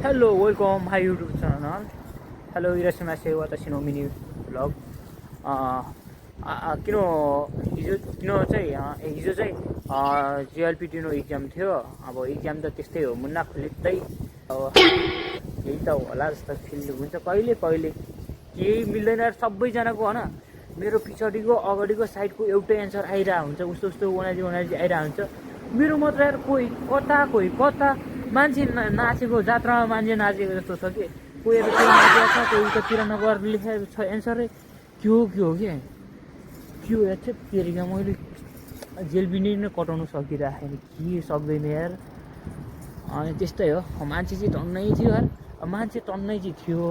Hello, welcome my YouTube channel. Hello, irashimasu. Watashi no mini vlog. किन चाहिँ हिजो चाहिँ JLPT नो इक्जाम थियो। अब इक्जाम त त्यस्तै हो, मुन्ना खुलित्तै अब यही त होला जस्तो फिल हुन्छ कहिले कहिले। केही मिल्दैन सबैजनाको हैन। मेरो पछाडिको अगाडिको साइडको एउटै एन्सर आइरा हुन्छ, उस्तो उस्तो उनाजी आइरा हुन्छ। मेरो मात्र यार कोही कता मान्छे नाचेको जात्रामा मान्छे नाचेको जस्तो छ कि कोही त त्यो नाचेको छ, कोही उतातिर नगर लेखेको छ एन्सरै के हो के हो यार चाहिँ तेरिका मैले जेलबिनी नै कटाउनु सकिरहेको के सक्दैन यार। अनि त्यस्तै हो, मान्छे चाहिँ टन्नै थियो यार, मान्छे टन्नै चाहिँ थियो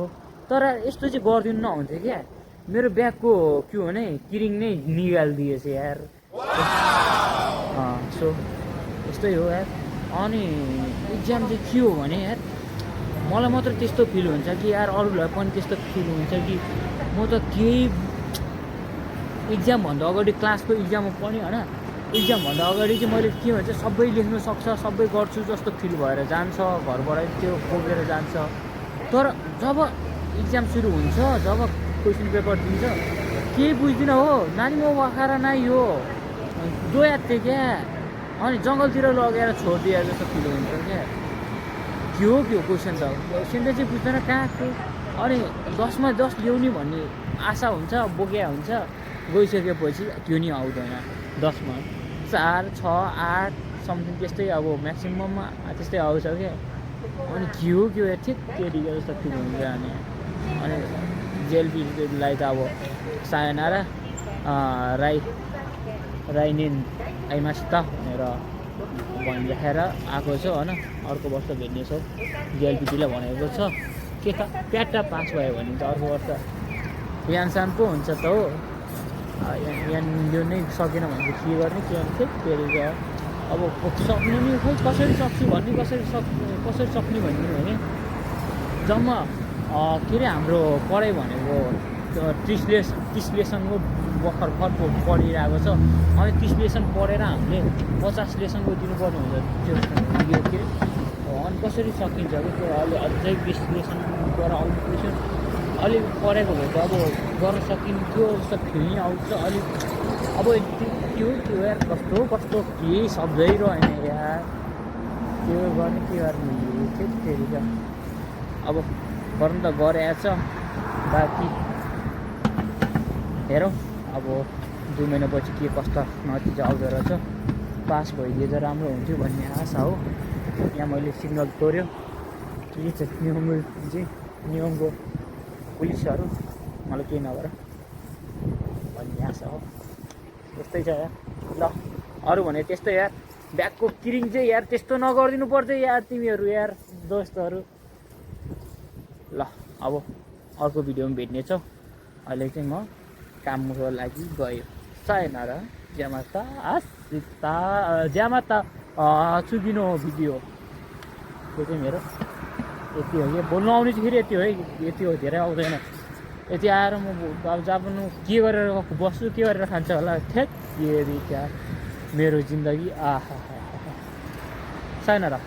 तर यस्तो चाहिँ गरिदिनु नहुन्थ्यो क्या। मेरो ब्यागको के हो भने किरिङ नै निकालिदिएछ यार। सो यस्तै हो यार। अनि इक्जाम चाहिँ के हो भने यार मलाई मात्र त्यस्तो फिल हुन्छ कि यार अरूलाई पनि त्यस्तो फिल हुन्छ कि म त केही इक्जामभन्दा अगाडि क्लासको इक्जाममा पनि होइन, इक्जामभन्दा अगाडि चाहिँ मैले के भन्छ सबै लेख्नु सक्छ सबै गर्छु जस्तो फिल भएर जान्छ, घरबाट त्यो बोकेर जान्छ। तर जब इक्जाम सुरु हुन्छ, जब क्वेसन पेपर दिन्छ केही बुझ्दिनँ हो नानी, म वाखारा नाइ हो दोयाद थिएँ क्या। अनि जङ्गलतिर लगेर छोडिदिए जस्तो फिल हुन्छ क्या। के हो क्वेसन त सेन्टेन्स चाहिँ बुझ्दैन कहाँको। अनि 10मा 10 ल्याउने भन्ने आशा हुन्छ, बोकिया हुन्छ, गइसकेपछि त्यो नि आउँदैन। 10मा 4, 6, 8 समथिङ त्यस्तै अब म्याक्सिमममा त्यस्तै आउँछ क्या। अनि के हो ठिक त्यतिकै जस्तो फिल हुन्छ। अनि जेलपीलाई त अब सायनारा राइनेन आइमासित भनेर भनिराखेर आएको छ होइन। अर्को वर्ष भेट्नेछौँ जेलपिटीलाई भनेको छ के त प्याटा पास भयो भने त अर्को वर्ष यानसान पो हुन्छ त हो। यहाँ यो नै सकेन भने चाहिँ के गर्ने के भन्थ्यो फेरि अब सक्नु नि खोइ कसरी सक्छु भन्ने कसरी सक्ने भन्ने भने जम्मा के अरे हाम्रो पढाइ भनेको 30 लेसनको भर्खर पढिरहेको छ। अनि 30 लेसन पढेर हामीले 50 लेसनको दिनुपर्ने हुन्छ त्यो यो के अनि कसरी सकिन्छ कि त्यो अहिले अझै 20 लेसनबाट आउने क्वेसन अलिक पढेको भए त अब गर्न सकिन्थ्यो जस्तो फिल नि आउँछ अलिक। अब त्यो यार कस्तो केही सक्दै रहेन यार, त्यो गर्ने के गर्ने फेरि त अब गर्नु त गरेछ बाँकी हेरौँ अब 2 महिनापछि के कस्तो नतिजा आउँदो रहेछ। पास भइदिए त राम्रो हुन्थ्यो भन्ने आशा हो। यहाँ मैले सिग्नल तोड्यो के छ नियमको पुलिसहरू मलाई केही नगर भन्ने आशा हो। त्यस्तै छ यार। ल अरू भने त्यस्तै यार, ब्यागको किरिङ चाहिँ यार त्यस्तो नगरिदिनु पर्छ यार तिमीहरू यार दोस्तहरू। ल अब अर्को भिडियोमा भेट्नेछौँ। अहिले चाहिँ म कामको लागि गयो। सायनारा ज्यामाता चुकिनो भिडियो त्यो चाहिँ मेरो यति हो कि बोल्नु आउने चाहिँ फेरि यति हो है, यति हो धेरै आउँदैन। यति आएर म अब जापानु के गरेर बस्छु के गरेर खान्छ होला ठ्याक के क्या मेरो जिन्दगी। सायनारा।